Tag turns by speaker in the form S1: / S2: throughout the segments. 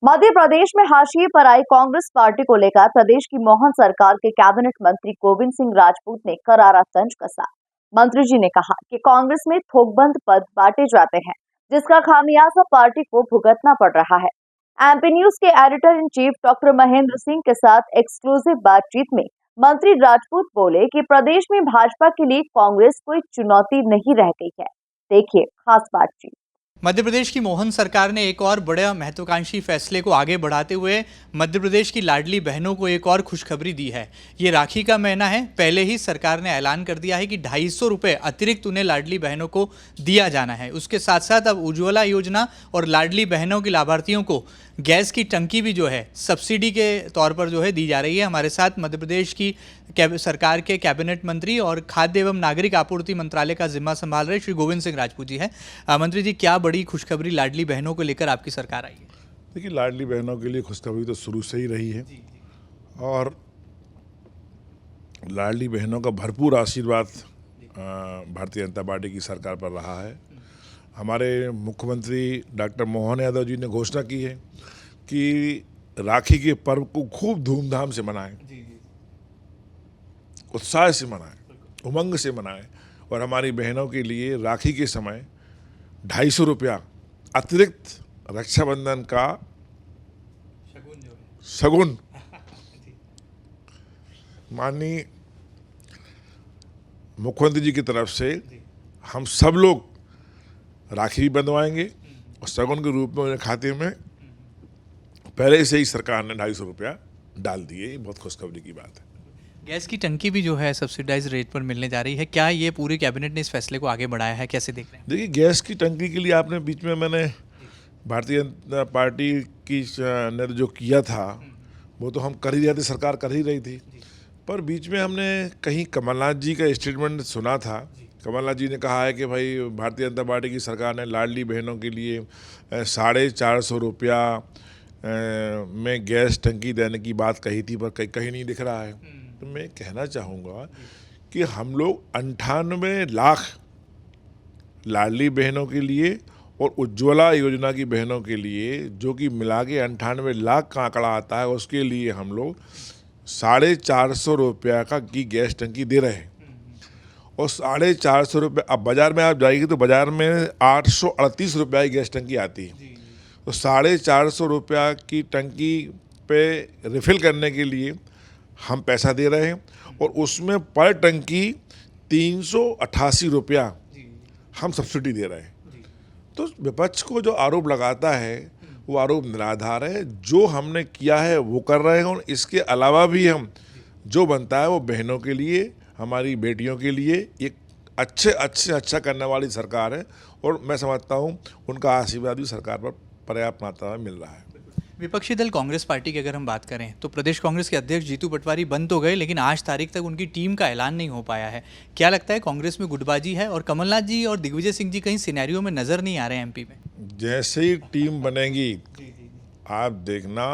S1: मध्य प्रदेश में हाशिए पर आई कांग्रेस पार्टी को लेकर प्रदेश की मोहन सरकार के कैबिनेट मंत्री गोविंद सिंह राजपूत ने करारा तंज कसा। मंत्री जी ने कहा कि कांग्रेस में थोकबंद पद बांटे जाते हैं, जिसका खामियाजा पार्टी को भुगतना पड़ रहा है। एमपी न्यूज के editor in chief doctor Mahendra Singh के साथ एक्सक्लूसिव बातचीत में मंत्री राजपूत बोले कि प्रदेश में भाजपा के लिए कांग्रेस कोई चुनौती नहीं रह गई है। देखिए खास बातचीत।
S2: मध्य प्रदेश की मोहन सरकार ने एक और बड़ा महत्वाकांक्षी फैसले को आगे बढ़ाते हुए मध्य प्रदेश की लाडली बहनों को एक और खुशखबरी दी है। ये राखी का महीना है। पहले ही सरकार ने ऐलान कर दिया है कि 250 रुपये अतिरिक्त उन्हें लाडली बहनों को दिया जाना है। उसके साथ साथ अब उज्ज्वला योजना और लाडली बहनों के लाभार्थियों को गैस की टंकी भी जो है सब्सिडी के तौर पर जो है दी जा रही है। हमारे साथ मध्य प्रदेश की सरकार के कैबिनेट मंत्री और खाद्य एवं नागरिक आपूर्ति मंत्रालय का जिम्मा संभाल रहे श्री गोविंद सिंह राजपूत जी हैं। मंत्री जी, क्या बड़ी खुशखबरी लाडली बहनों को लेकर आपकी सरकार आई है?
S3: देखिए, लाडली बहनों के लिए खुशखबरी तो शुरू से ही रही है और लाडली बहनों का भरपूर आशीर्वाद भारतीय जनता पार्टी की सरकार पर रहा है। हमारे मुख्यमंत्री डॉक्टर मोहन यादव जी ने घोषणा की है कि राखी के पर्व को खूब धूमधाम से मनाएं, उत्साह से मनाएं, उमंग से मनाएं और हमारी बहनों के लिए राखी के समय 250 रुपया अतिरिक्त रक्षाबंधन का शगुन माननीय मुख्यमंत्री जी की तरफ से हम सब लोग राखी भी बंधवाएंगे और शगुन के रूप में उन्हें खाते में पहले से ही सरकार ने 250 रुपया डाल दिए। ये बहुत खुशखबरी की बात है।
S2: गैस की टंकी भी जो है सब्सिडाइज रेट पर मिलने जा रही है। क्या ये पूरे कैबिनेट ने इस फैसले को आगे बढ़ाया है? कैसे देख रहे हैं?
S3: देखिए, गैस की टंकी के लिए आपने बीच में मैंने भारतीय जनता पार्टी की ने जो किया था वो तो हम कर ही रहे थे, सरकार कर ही रही थी, पर बीच में हमने कहीं कमलनाथ जी का स्टेटमेंट सुना था। कमलनाथ जी ने कहा है कि भाई भारतीय जनता पार्टी की सरकार ने लाडली बहनों के लिए 450 रुपया में गैस टंकी देने की बात कही थी, पर कहीं नहीं दिख रहा है। तो मैं कहना चाहूँगा कि हम लोग 98 लाख लाडली बहनों के लिए और उज्ज्वला योजना की बहनों के लिए, जो कि मिला के 98 लाख का आंकड़ा आता है, उसके लिए हम लोग 450 रुपया की गैस टंकी दे रहे हैं। और 450 रुपये, अब बाज़ार में आप जाएगी तो बाज़ार में 838 रुपया की गैस टंकी आती है। तो 450 रुपया की टंकी पे रिफ़िल करने के लिए हम पैसा दे रहे हैं और उसमें पर टंकी 388 रुपया हम सब्सिडी दे रहे हैं। तो विपक्ष को जो आरोप लगाता है वो आरोप निराधार है। जो हमने किया है वो कर रहे हैं और इसके अलावा भी हम जो बनता है वो बहनों के लिए, हमारी बेटियों के लिए एक अच्छा करने वाली सरकार है और मैं समझता हूँ उनका आशीर्वाद भी सरकार पर पर्याप्त मात्रा में मिल रहा है।
S2: विपक्षी दल कांग्रेस पार्टी की अगर हम बात करें तो प्रदेश कांग्रेस के अध्यक्ष जीतू पटवारी बन तो गए, लेकिन आज तारीख तक उनकी टीम का ऐलान नहीं हो पाया है। क्या लगता है, कांग्रेस में गुटबाजी है और कमलनाथ जी और दिग्विजय सिंह जी कहीं सिनेरियो में नजर नहीं आ रहे हैं एमपी में?
S3: जैसे ही टीम बनेगी आप देखना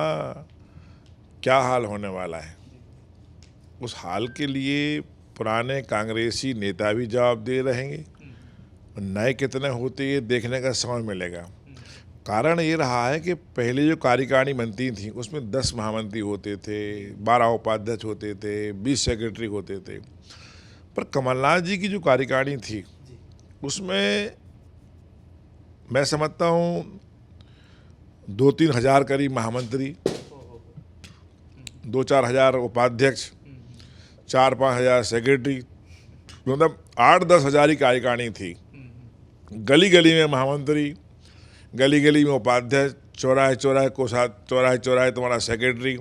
S3: क्या हाल होने वाला है। उस हाल के लिए पुराने कांग्रेसी नेता भी जवाब दे रहेंगे, नए कितने होते ये देखने का समय मिलेगा। कारण ये रहा है कि पहले जो कार्यकारिणी बनती थी उसमें 10 महामंत्री होते थे, 12 उपाध्यक्ष होते थे, 20 सेक्रेटरी होते थे। पर कमलनाथ जी की जो कार्यकारिणी थी उसमें मैं समझता हूँ 2-3 हज़ार करीब महामंत्री, 2-4 हज़ार उपाध्यक्ष, 4-5 हज़ार सेक्रेटरी, मतलब 8-10 हज़ार ही कार्यकारिणी थी। गली गली में महामंत्री, गली गली में उपाध्यक्ष, चौराहे चौराहे तुम्हारा सेक्रेटरी।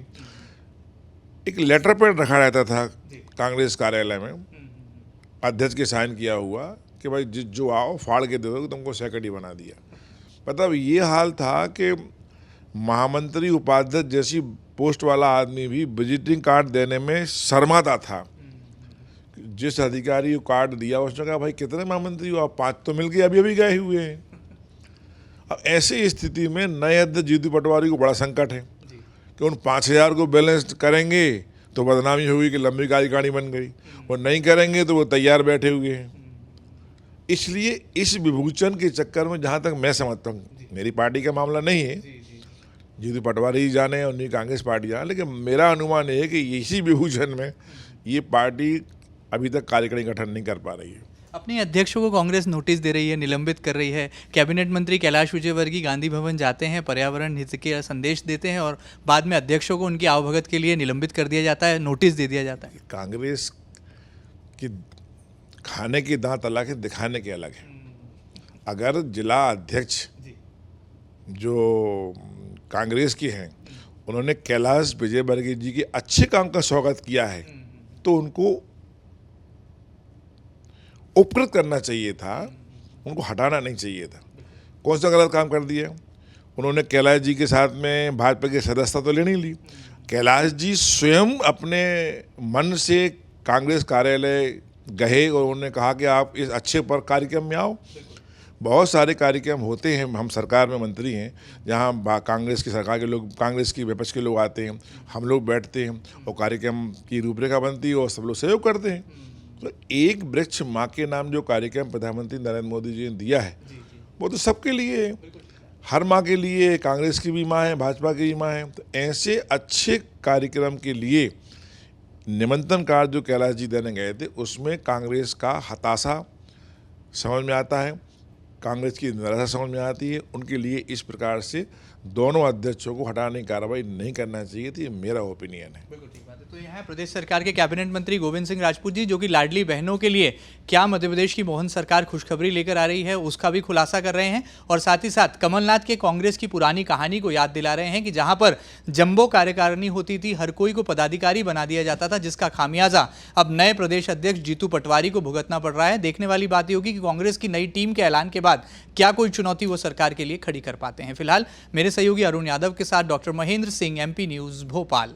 S3: एक लेटर पैड रखा रहता था कांग्रेस कार्यालय में, अध्यक्ष के साइन किया हुआ कि भाई जो आओ फाड़ के दे दो, तुमको सेक्रेटरी बना दिया। मतलब ये हाल था कि महामंत्री उपाध्यक्ष जैसी पोस्ट वाला आदमी भी विजिटिंग कार्ड देने में शर्माता था। जिस अधिकारी को कार्ड दिया उसने कहा भाई कितने महामंत्री हो आप? 5 तो मिल गए, अभी गए हुए हैं। अब ऐसी स्थिति में नए अध्यक्ष जीतू पटवारी को बड़ा संकट है कि उन 5000 को बैलेंस करेंगे तो बदनामी होगी कि लंबी कार्यकारिणी बन गई, और नहीं करेंगे तो वो तैयार बैठे हुए हैं। इसलिए इस विभूचन के चक्कर में, जहाँ तक मैं समझता हूँ, मेरी पार्टी का मामला नहीं है, जीतू पटवारी जाने, उन्हीं कांग्रेस पार्टी जाने, लेकिन मेरा अनुमान है कि इसी विभाजन में ये पार्टी अभी तक कार्यकारिणी गठन नहीं कर पा रही है।
S2: अपने अध्यक्षों को कांग्रेस नोटिस दे रही है, निलंबित कर रही है। कैबिनेट मंत्री कैलाश विजयवर्गीय गांधी भवन जाते हैं, पर्यावरण हित के संदेश देते हैं और बाद में अध्यक्षों को उनकी आवभगत के लिए निलंबित कर दिया जाता है, नोटिस दे दिया जाता है।
S3: कांग्रेस की खाने की दांत अलग है, दिखाने के अलग है। अगर जिला अध्यक्ष जो कांग्रेस के हैं उन्होंने कैलाश विजयवर्गीय जी के अच्छे काम का स्वागत किया है तो उनको उपकृत करना चाहिए था, उनको हटाना नहीं चाहिए था। कौन सा गलत काम कर दिया? उन्होंने कैलाश जी के साथ में भाजपा की सदस्यता तो ले नहीं ली। कैलाश जी स्वयं अपने मन से कांग्रेस कार्यालय गए और उन्होंने कहा कि आप इस अच्छे पर कार्यक्रम में आओ। बहुत सारे कार्यक्रम होते हैं, हम सरकार में मंत्री हैं जहां कांग्रेस की सरकार के लोग, कांग्रेस की विपक्ष के लोग आते हैं, हम लोग बैठते हैं और कार्यक्रम की रूपरेखा बनती है और सब लोग सहयोग करते हैं। तो एक वृक्ष माँ के नाम जो कार्यक्रम प्रधानमंत्री नरेंद्र मोदी जी ने दिया है वो तो सबके लिए है, हर माँ के लिए। कांग्रेस की भी माँ है, भाजपा की भी माँ है। तो ऐसे अच्छे कार्यक्रम के लिए निमंत्रण कार्ड जो कैलाश जी देने गए थे उसमें कांग्रेस का हताशा समझ में आता है, कांग्रेस की निराशा समझ में आती है। उनके लिए इस प्रकार से दोनों अध्यक्षों को हटाने की कार्रवाई नहीं करना चाहिए थी, ये मेरा ओपिनियन है।
S2: बिल्कुल ठीक बात है। तो यहाँ प्रदेश सरकार के कैबिनेट मंत्री गोविंद सिंह राजपूत जी, जो कि लाडली बहनों के लिए क्या मध्य प्रदेश की मोहन सरकार खुशखबरी लेकर आ रही है उसका भी खुलासा कर रहे हैं और साथ ही साथ कमलनाथ के कांग्रेस की पुरानी कहानी को याद दिला रहे हैं कि जहां पर जंबो कार्यकारिणी होती थी, हर कोई को पदाधिकारी बना दिया जाता था, जिसका खामियाजा अब नए प्रदेश अध्यक्ष जीतू पटवारी को भुगतना पड़ रहा है। देखने वाली बात ये होगी कि कांग्रेस की नई टीम के ऐलान के बाद क्या कोई चुनौती वो सरकार के लिए खड़ी कर पाते हैं। फिलहाल मेरे सहयोगी अरुण यादव के साथ doctor Mahendra Singh, MP news, Bhopal.